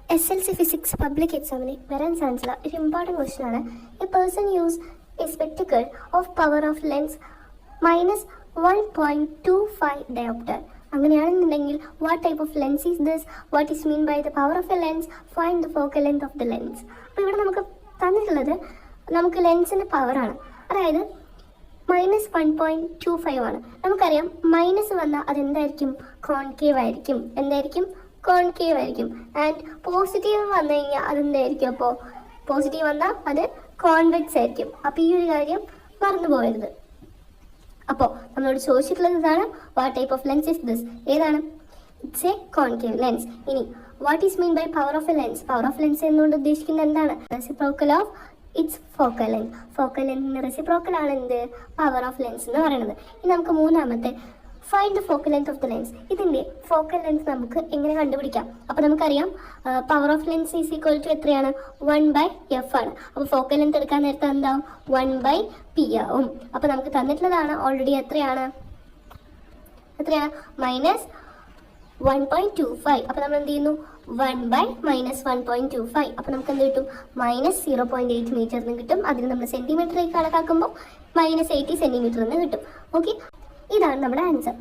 SLC Physics Public Examine വരാൻ ചാൻസുള്ള ഒരു ഇമ്പോർട്ടൻറ്റ് ക്വസ്റ്റ്യൻ ആണ്. A person use a spectacle of power of lens -1.25 dioptre. അങ്ങനെയാണെന്നുണ്ടെങ്കിൽ what type of lens is this, what is mean by the power of a lens, find the focal length of the lens. അപ്പോൾ ഇവിടെ നമുക്ക് തന്നിട്ടുള്ളത് നമുക്ക് ലെൻസിൻ്റെ പവറാണ്, അതായത് -1.25 ആണ്. നമുക്കറിയാം മൈനസ് വന്നാൽ അതെന്തായിരിക്കും, കോൺകേവ് ആയിരിക്കും. എന്തായിരിക്കും? കോൺകേവ് ആയിരിക്കും. ആൻഡ് പോസിറ്റീവ് വന്നു കഴിഞ്ഞാൽ അതെന്തായിരിക്കും? അപ്പോൾ പോസിറ്റീവ് വന്നാൽ അത് കോൺവെക്സ് ആയിരിക്കും. അപ്പോൾ ഈ ഒരു കാര്യം മറന്നു പോകരുത്. അപ്പോൾ നമ്മളോട് ചോദിച്ചിട്ടുള്ളത് ഇതാണ്, what type of lens is this? ഏതാണ്? It's a concave lens. ഇനി what is mean by power of a lens? Power of lens എന്നുകൊണ്ട് ഉദ്ദേശിക്കുന്നത് എന്താണ്? Reciprocal of its focal length. Focal ലെങ്തിന് റെസിപ്രോക്കൽ ആണ് എന്ത്? പവർ ഓഫ് ലെൻസ് എന്ന് പറയുന്നത്. ഇനി നമുക്ക് മൂന്നാമത്തെ find the focal length of the lens. ഇതിൻ്റെ ഫോക്കൽ ലെങ്ത് നമുക്ക് എങ്ങനെ കണ്ടുപിടിക്കാം? അപ്പോൾ നമുക്കറിയാം power of lens is equal to എത്രയാണ്? 1/f ആണ്. അപ്പോൾ ഫോക്കൽ ലെങ്ത് എടുക്കാൻ നേരത്തെ എന്താവും? 1/p ആവും. അപ്പോൾ നമുക്ക് തന്നിട്ടുള്ളതാണ് ഓൾറെഡി എത്രയാണ്? -1.25. അപ്പോൾ നമ്മൾ എന്ത് ചെയ്യുന്നു? 1/-1.25. അപ്പോൾ നമുക്ക് എന്ത് കിട്ടും? -0.8 മീറ്റർ എന്ന് കിട്ടും. അതിന് നമ്മൾ സെൻറ്റിമീറ്ററിലേക്ക് കണക്കാക്കുമ്പോൾ -80 സെൻറ്റിമീറ്റർ എന്ന് കിട്ടും. ഓക്കെ, ഇതാണ് നമ്മുടെ ആൻസർ.